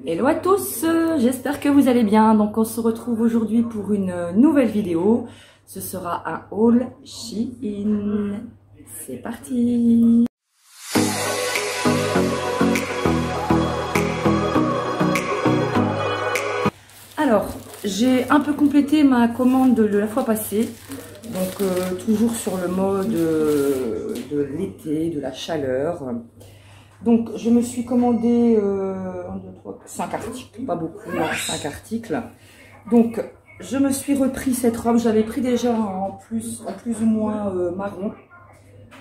Hello à tous, j'espère que vous allez bien. Donc on se retrouve aujourd'hui pour une nouvelle vidéo. Ce sera un haul Shein. C'est parti. Alors, j'ai un peu complété ma commande de la fois passée. Donc toujours sur le mode de l'été, de la chaleur. Donc je me suis commandé 5 articles, pas beaucoup, 5 articles. Donc je me suis repris cette robe, j'avais pris déjà en plus ou moins marron.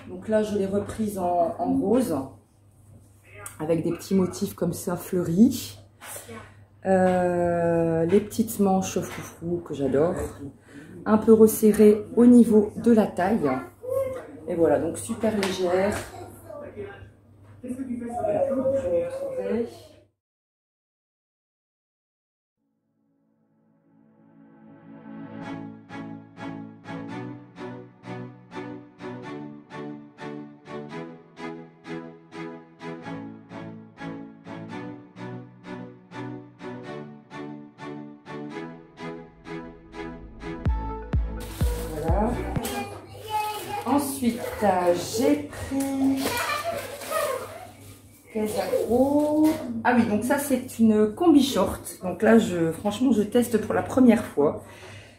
Donc là je l'ai reprise en rose, avec des petits motifs comme ça fleuris. Les petites manches froufrou que j'adore, un peu resserrées au niveau de la taille. Et voilà, donc super légère. Voilà. Ensuite, j'ai pris ah oui, donc ça c'est une combi short. Donc là, franchement, je teste pour la première fois.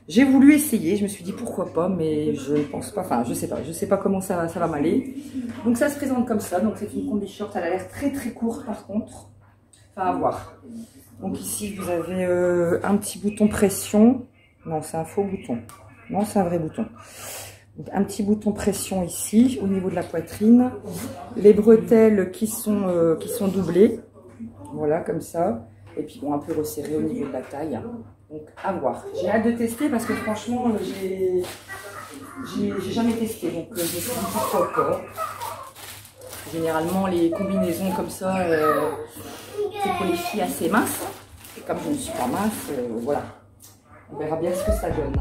J'ai voulu essayer, je me suis dit pourquoi pas, mais je ne pense pas, enfin je sais pas comment ça va m'aller. Donc ça se présente comme ça, donc c'est une combi short, elle a l'air très courte par contre. Enfin à voir. Donc ici vous avez un petit bouton pression. Non, c'est un faux bouton. Non, c'est un vrai bouton. Donc, un petit bouton pression ici au niveau de la poitrine, les bretelles qui sont doublées, voilà comme ça, et puis bon un peu resserré au niveau de la taille. Donc à voir. J'ai hâte de tester parce que franchement j'ai jamais testé, donc je me suis dit pourquoi pas. Généralement les combinaisons comme ça c'est pour les filles assez minces, et comme je ne suis pas mince, voilà, on verra bien ce que ça donne.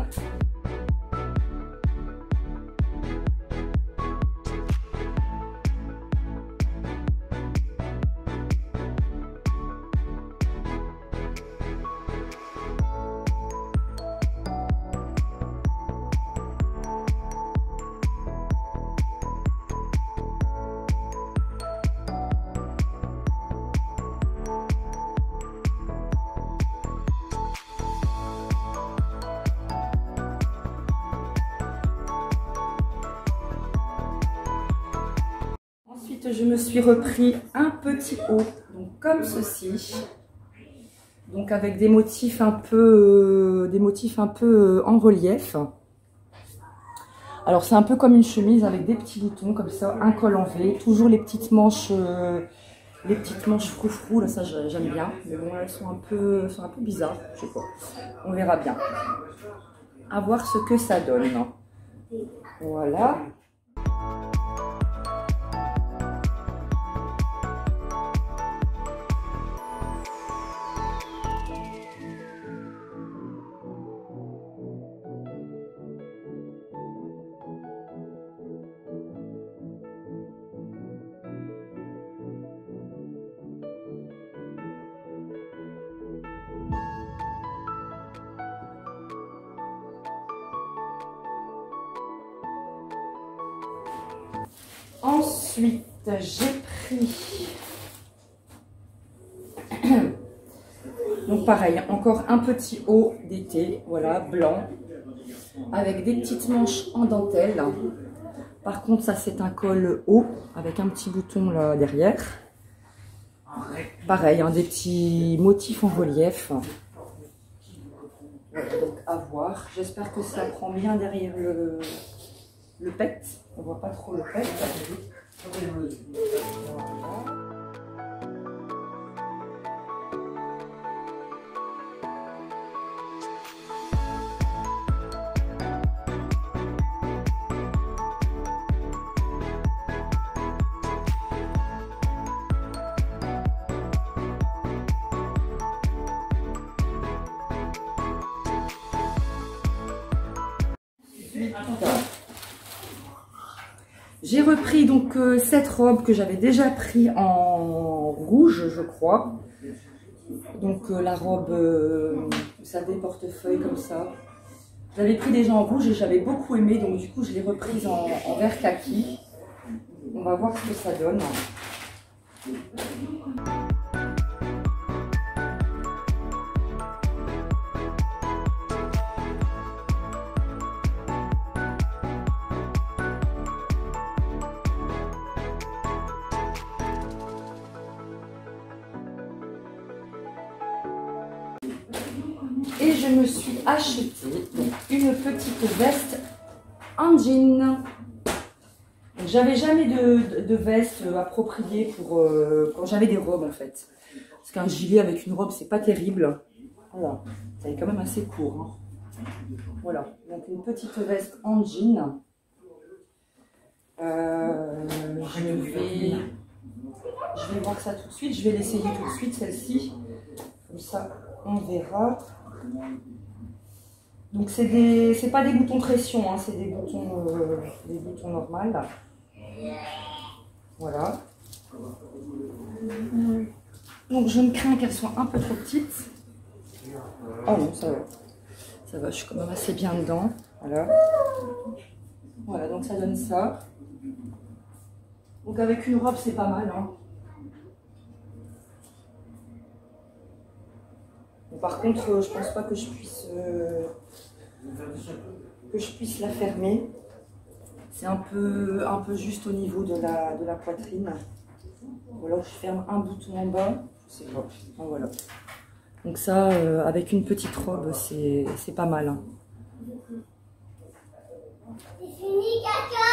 Je me suis repris un petit haut, donc comme ceci, donc avec des motifs un peu, en relief. Alors c'est un peu comme une chemise avec des petits boutons comme ça, un col en V, toujours les petites manches froufrou, là ça j'aime bien, mais bon elles sont un peu bizarres, je sais pas, on verra bien. À voir ce que ça donne. Voilà. Ensuite, j'ai pris, donc pareil, encore un petit haut d'été, voilà, blanc, avec des petites manches en dentelle. Par contre, ça c'est un col haut, avec un petit bouton là derrière. Pareil, des petits motifs en relief. Voilà, donc à voir. J'espère que ça prend bien derrière le pet. On voit pas trop le pet. Voilà. J'ai repris donc cette robe que j'avais déjà pris en rouge, je crois. Donc la robe, vous savez, portefeuille comme ça. J'avais pris déjà en rouge et j'avais beaucoup aimé, donc du coup je l'ai reprise en vert kaki. On va voir ce que ça donne. Et je me suis acheté une petite veste en jean. J'avais jamais de veste appropriée pour quand j'avais des robes en fait. Parce qu'un gilet avec une robe, c'est pas terrible. Voilà, ça est quand même assez court. Hein. Voilà, donc une petite veste en jean. Je vais voir ça tout de suite. Je vais l'essayer tout de suite, celle-ci. Comme ça, on verra. Donc c'est pas des boutons pression, hein, c'est des boutons normaux. Voilà. Donc je me crains qu'elles soient un peu trop petites. Oh non, ça va. Ça va, je suis quand même assez bien dedans. Voilà. Voilà, donc ça donne ça. Donc avec une robe, c'est pas mal. Hein. Bon, par contre, je pense pas que je puisse la fermer. C'est un peu juste au niveau de la poitrine. Ou alors je ferme un bouton en bas. Je sais pas. Enfin, voilà. Donc ça, avec une petite robe, c'est pas mal. Hein. C'est fini, caca.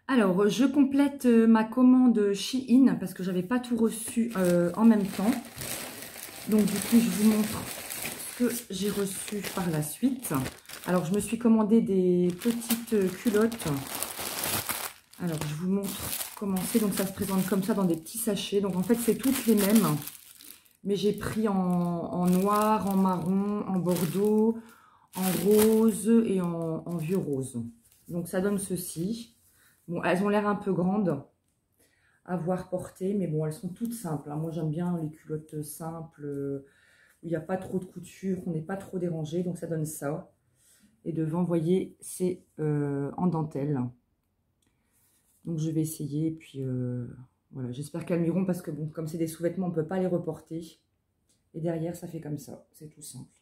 Alors, je complète ma commande Shein parce que j'avais pas tout reçu en même temps. Donc, du coup, je vous montre ce que j'ai reçu par la suite. Alors, je me suis commandé des petites culottes. Alors, je vous montre comment c'est. Donc, ça se présente comme ça dans des petits sachets. Donc, en fait, c'est toutes les mêmes. Mais j'ai pris en noir, en marron, en bordeaux, en rose et en vieux rose. Donc, ça donne ceci. Bon, elles ont l'air un peu grandes à voir porter, mais bon, elles sont toutes simples. Hein. Moi, j'aime bien les culottes simples, où il n'y a pas trop de couture, on n'est pas trop dérangé, donc ça donne ça. Et devant, vous voyez, c'est en dentelle. Donc, je vais essayer, et puis voilà, j'espère qu'elles m'iront, parce que bon, comme c'est des sous-vêtements, on ne peut pas les reporter. Et derrière, ça fait comme ça, c'est tout simple.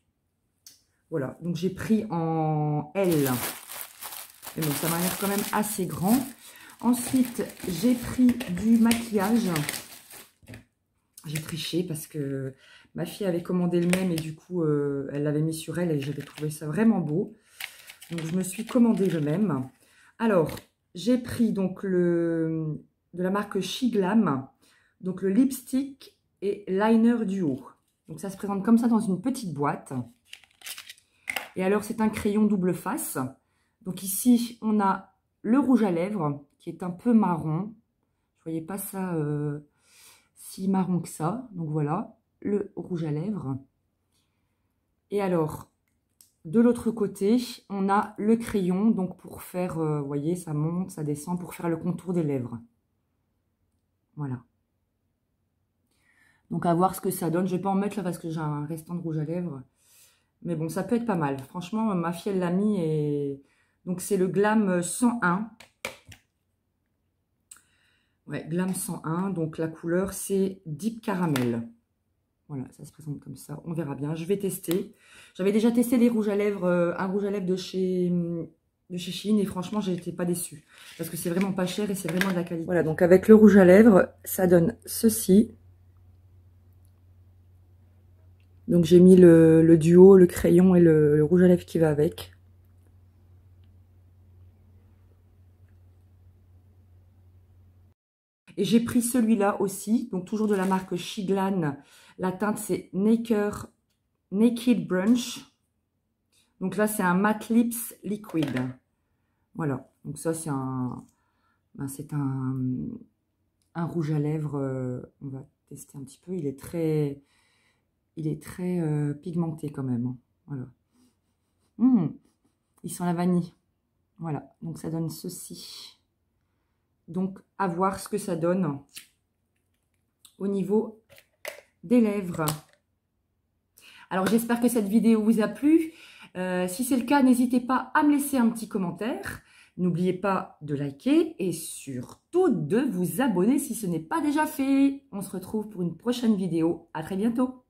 Voilà, donc j'ai pris en L. Mais bon, ça m'a l'air quand même assez grand. Ensuite, j'ai pris du maquillage. J'ai triché parce que ma fille avait commandé le même et du coup, elle l'avait mis sur elle et j'avais trouvé ça vraiment beau. Donc, je me suis commandé le même. Alors, j'ai pris donc de la marque Shiglam, donc le lipstick et liner duo. Donc, ça se présente comme ça dans une petite boîte. Et alors, c'est un crayon double face. Donc ici, on a le rouge à lèvres qui est un peu marron. Je ne voyais pas ça si marron que ça. Donc voilà, le rouge à lèvres. Et alors, de l'autre côté, on a le crayon. Donc pour faire, vous voyez, ça monte, ça descend pour faire le contour des lèvres. Voilà. Donc à voir ce que ça donne. Je ne vais pas en mettre là parce que j'ai un restant de rouge à lèvres. Mais bon, ça peut être pas mal. Franchement, ma fille, elle l'a mis et... Donc, c'est le Glam 101. Ouais, Glam 101. Donc, la couleur, c'est Deep Caramel. Voilà, ça se présente comme ça. On verra bien. Je vais tester. J'avais déjà testé les rouges à lèvres, un rouge à lèvres de chez Shein. Et franchement, j'ai été pas déçue. Parce que c'est vraiment pas cher et c'est vraiment de la qualité. Voilà, donc avec le rouge à lèvres, ça donne ceci. Donc, j'ai mis le duo, le crayon et le rouge à lèvres qui va avec. Et j'ai pris celui-là aussi, donc toujours de la marque Shiglam. La teinte, c'est Naked Brunch. Donc là, c'est un Matte Lips Liquid. Voilà, donc ça, c'est un rouge à lèvres. On va tester un petit peu. Il est très pigmenté quand même. Hein. Voilà. Il sent la vanille. Voilà, donc ça donne ceci. Donc, à voir ce que ça donne au niveau des lèvres. Alors, j'espère que cette vidéo vous a plu. Si c'est le cas, n'hésitez pas à me laisser un petit commentaire. N'oubliez pas de liker et surtout de vous abonner si ce n'est pas déjà fait. On se retrouve pour une prochaine vidéo. À très bientôt.